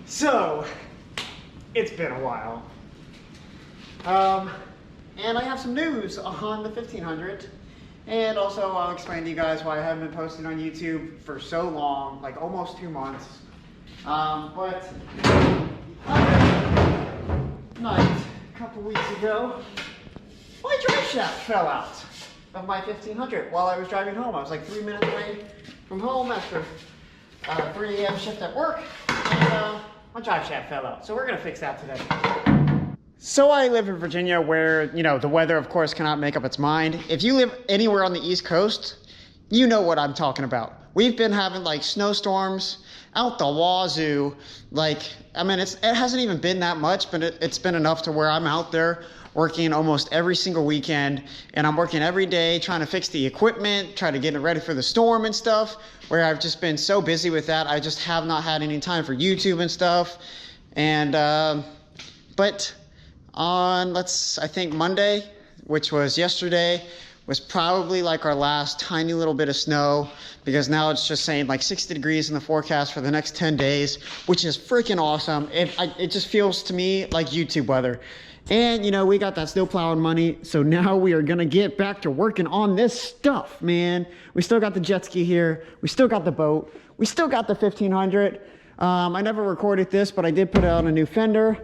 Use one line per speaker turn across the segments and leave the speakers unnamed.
So, it's been a while. And I have some news on the 1500. And also I'll explain to you guys why I haven't been posting on YouTube for so long, like almost 2 months. But night, a couple weeks ago, my drive shaft fell out of my 1500 while I was driving home. I was like 3 minutes away from home after 3 a.m. shift at work, and my drive shaft fell out. So we're gonna fix that today. So I live in Virginia where, you know, the weather of course cannot make up its mind. If you live anywhere on the East Coast, you know what I'm talking about. We've been having like snowstorms out the wazoo. Like, I mean, it hasn't even been that much, but it's been enough to where I'm out there working almost every single weekend, and I'm working every day trying to fix the equipment, trying to get it ready for the storm and stuff, where I've just been so busy with that. I just have not had any time for YouTube and stuff. And, but on, I think Monday, which was yesterday, was probably like our last tiny little bit of snow, because now it's just saying like 60 degrees in the forecast for the next 10 days, which is freaking awesome. It just feels to me like YouTube weather. And you know, we got that snow plowing money, so now we are gonna get back to working on this stuff, man. We still got the jet ski here, we still got the boat, we still got the 1500. I never recorded this, but I did put it on a new fender.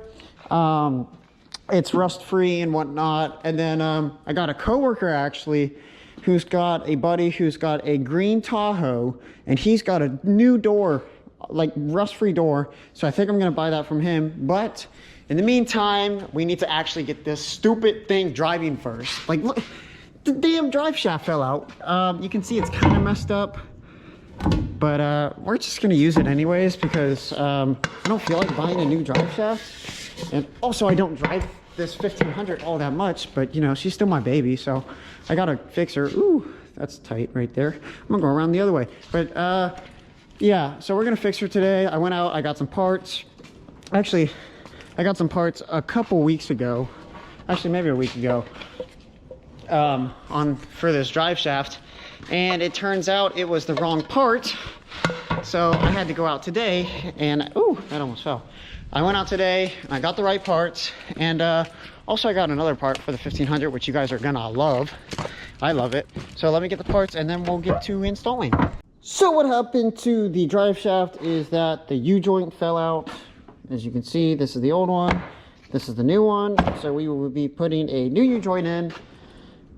It's rust free and whatnot. And then I got a coworker actually who's got a buddy who's got a green Tahoe, and he's got a new door, like rust free door. So I think I'm gonna buy that from him. But in the meantime, we need to actually get this stupid thing driving first. Like, look, the damn drive shaft fell out. You can see it's kind of messed up, but we're just gonna use it anyways because I don't feel like buying a new drive shaft. And also, I don't drive this 1500 all that much, but you know, she's still my baby, so I gotta fix her. Ooh, that's tight right there. I'm gonna go around the other way. But yeah, so we're gonna fix her today. I went out, I got some parts. Actually, I got some parts a couple weeks ago. Actually, maybe a week ago, for this drive shaft. And it turns out it was the wrong part. So I had to go out today and, ooh, that almost fell. I went out today, I got the right parts, and also I got another part for the 1500, which you guys are gonna love. I love it. So let me get the parts and then we'll get to installing. So what happened to the drive shaft is that the U-joint fell out. As you can see, this is the old one, this is the new one. So we will be putting a new U-joint in.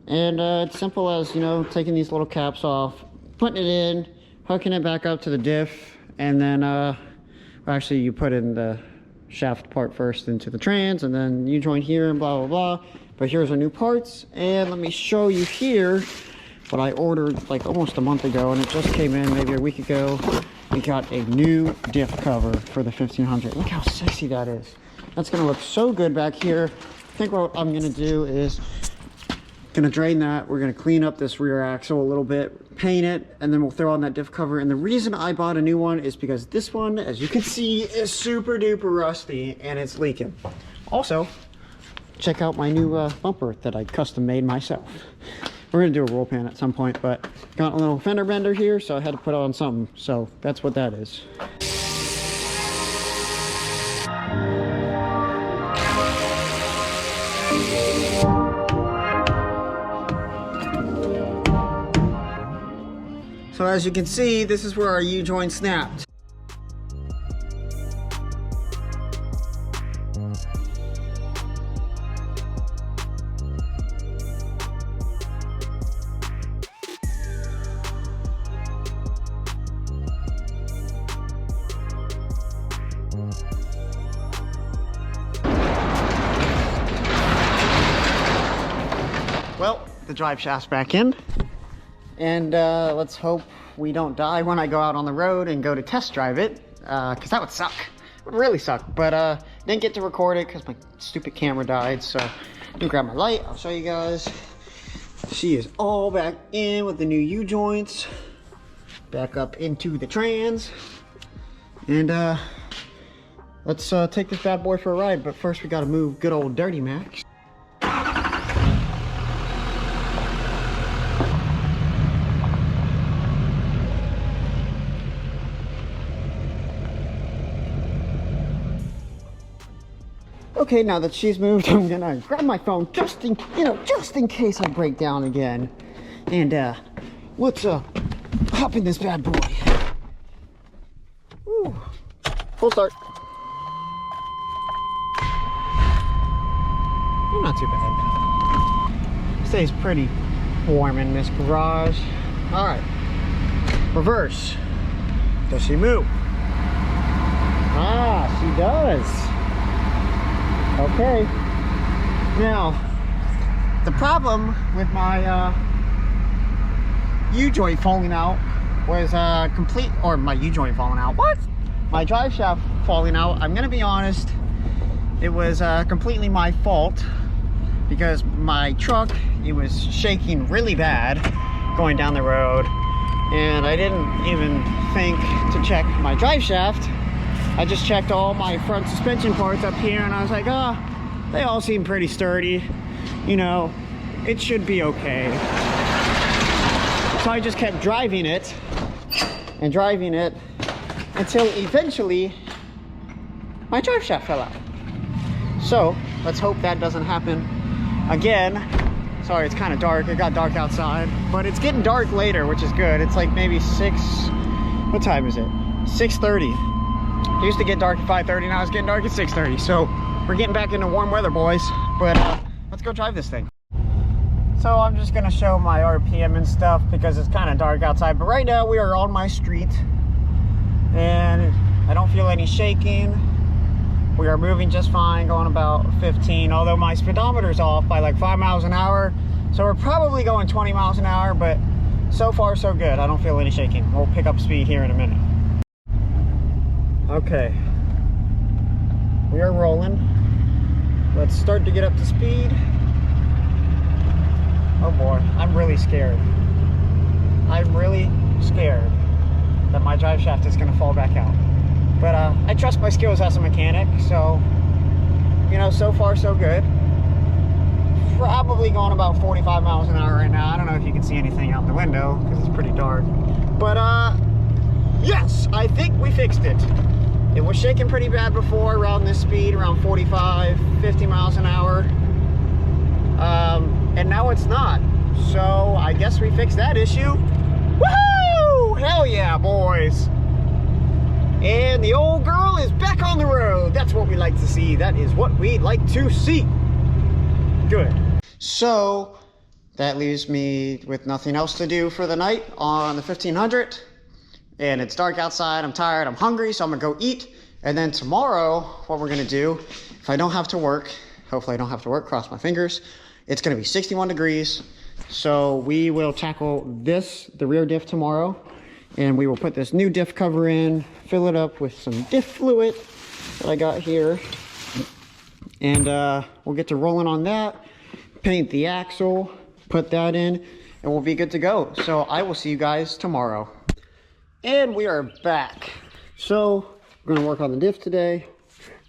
And it's simple as, you know, taking these little caps off, putting it in, hooking it back up to the diff, and then actually you put in the shaft part first into the trans, and then U-joint here and blah blah blah. But here's our new parts, and let me show you here what I ordered like almost a month ago, and it just came in maybe a week ago. We got a new diff cover for the 1500. Look how sexy that is. That's gonna look so good back here. I think what I'm gonna do is gonna drain that. We're gonna clean up this rear axle a little bit, paint it, and then we'll throw on that diff cover. And the reason I bought a new one is because this one, as you can see, is super duper rusty and it's leaking. Also, check out my new bumper that I custom made myself. We're gonna do a roll pan at some point, but got a little fender bender here, so I had to put on something. So that's what that is. So as you can see, this is where our U-joint snapped. Well, the drive shaft's back in. And let's hope we don't die when I go out on the road and go to test drive it, because that would suck. It would really suck. But didn't get to record it because my stupid camera died. So let me grab my light. I'll show you guys. She is all back in with the new U-joints. Back up into the trans. And let's take this bad boy for a ride. But first we got to move good old Dirty Max. Okay, now that she's moved, I'm gonna grab my phone just in case I break down again. And let's hop in this bad boy. Woo. Full start. Not too bad. Stays pretty warm in this garage. All right, reverse. Does she move? Ah, she does. Okay. Now, the problem with my U-joint falling out was my U-joint falling out. What? My drive shaft falling out. I'm gonna be honest. It was completely my fault because my truck, it was shaking really bad going down the road, and I didn't even think to check my drive shaft. I just checked all my front suspension parts up here, and I was like, oh, they all seem pretty sturdy. You know, it should be okay. So I just kept driving it and driving it until eventually my drive shaft fell out. So let's hope that doesn't happen again. Sorry, it's kind of dark. It got dark outside, but it's getting dark later, which is good. It's like maybe 6, what time is it? 6:30. It used to get dark at 5:30, now it's getting dark at 6:30. So we're getting back into warm weather, boys. But let's go drive this thing. So I'm just gonna show my RPM and stuff because it's kind of dark outside. But right now we are on my street and I don't feel any shaking. We are moving just fine, going about 15, although my speedometer's off by like 5 miles an hour. So we're probably going 20 miles an hour, but so far so good. I don't feel any shaking. We'll pick up speed here in a minute. Okay, we are rolling. Let's start to get up to speed. Oh boy, I'm really scared. I'm really scared that my drive shaft is gonna fall back out. But I trust my skills as a mechanic, so, you know, so far so good. Probably going about 45 miles an hour right now. I don't know if you can see anything out the window because it's pretty dark. But yes, I think we fixed it. It was shaking pretty bad before around this speed, around 45, 50 miles an hour. And now it's not. So I guess we fixed that issue. Woohoo! Hell yeah, boys. And the old girl is back on the road. That's what we like to see. That is what we like to see. Good. So that leaves me with nothing else to do for the night on the 1500. And it's dark outside. I'm tired. I'm hungry. So I'm going to go eat. And then tomorrow, what we're going to do, if I don't have to work, hopefully I don't have to work, cross my fingers, it's going to be 61 degrees. So we will tackle the rear diff tomorrow. And we will put this new diff cover in, fill it up with some diff fluid that I got here. And we'll get to rolling on that, paint the axle, put that in, and we'll be good to go. So I will see you guys tomorrow. And we are back. So we're gonna work on the diff today,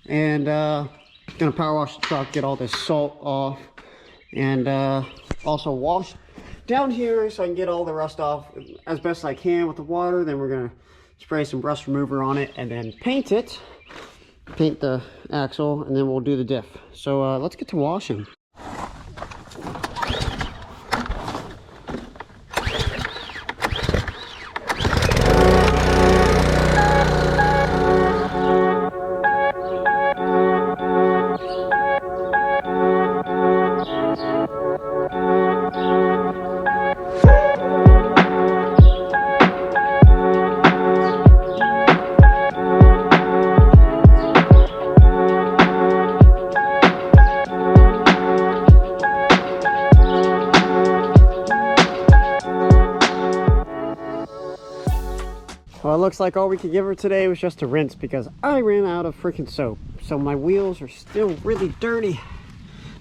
and gonna power wash the truck, get all this salt off, and also wash down here so I can get all the rust off as best I can with the water. Then we're gonna spray some rust remover on it and then paint it, paint the axle, and then we'll do the diff. So let's get to washing. Well, it looks like all we could give her today was just a rinse because I ran out of freaking soap. So my wheels are still really dirty.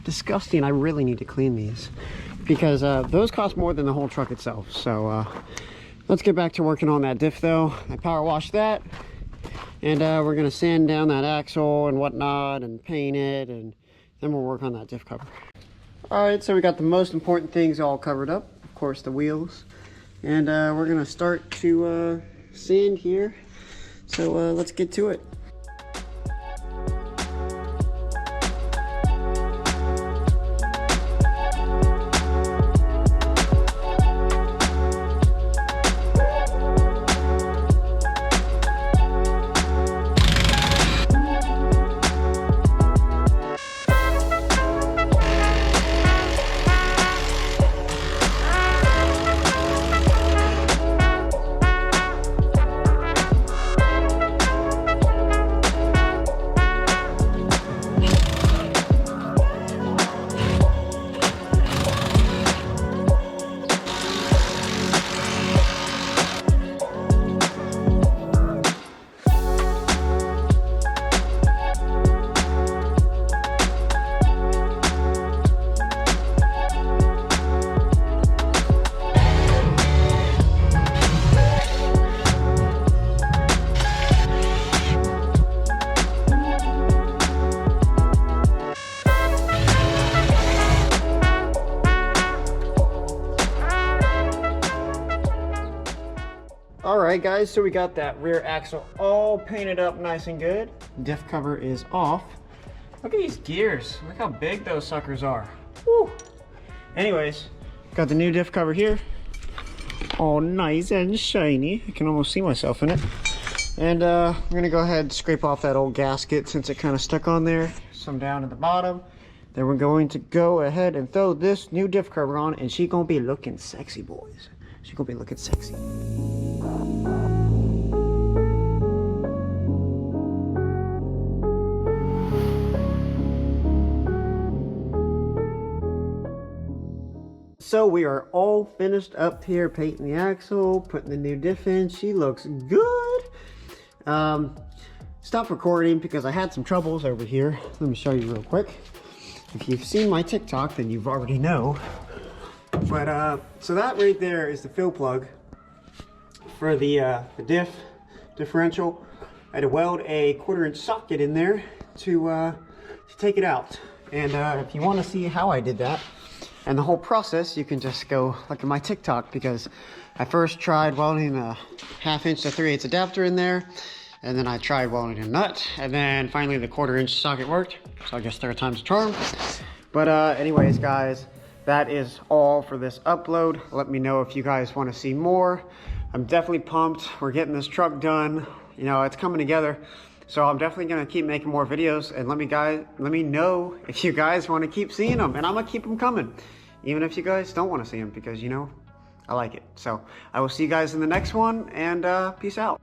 Disgusting. I really need to clean these because those cost more than the whole truck itself. So let's get back to working on that diff though. I power washed that, and we're gonna sand down that axle and whatnot and paint it, and then we'll work on that diff cover. All right, so we got the most important things all covered up. Of course, the wheels, and we're gonna start to sand here. So let's get to it. Alright guys, so we got that rear axle all painted up nice and good. Diff cover is off. Look at these gears. Look how big those suckers are. Woo. Anyways, got the new diff cover here. All nice and shiny. I can almost see myself in it. And we're gonna go ahead and scrape off that old gasket since it kind of stuck on there. Some down at the bottom. Then we're going to go ahead and throw this new diff cover on, and she gonna be looking sexy, boys. She gonna be looking sexy. So we are all finished up here, painting the axle, putting the new diff in. She looks good. Stopped recording because I had some troubles over here. Let me show you real quick. If you've seen my TikTok, then you've already know. But so that right there is the fill plug for the differential. I had to weld a 1/4-inch socket in there to take it out. And if you want to see how I did that and the whole process, you can just go look at my TikTok, because I first tried welding a 1/2-inch to 3/8 adapter in there. And then I tried welding a nut, and then finally the 1/4-inch socket worked. So I guess third time's a charm. But anyways, guys, that is all for this upload. Let me know if you guys want to see more. I'm definitely pumped. We're getting this truck done. You know, it's coming together. So I'm definitely gonna keep making more videos, and let me know if you guys want to keep seeing them, and I'm gonna keep them coming, even if you guys don't want to see them, because you know I like it. So I will see you guys in the next one, and peace out.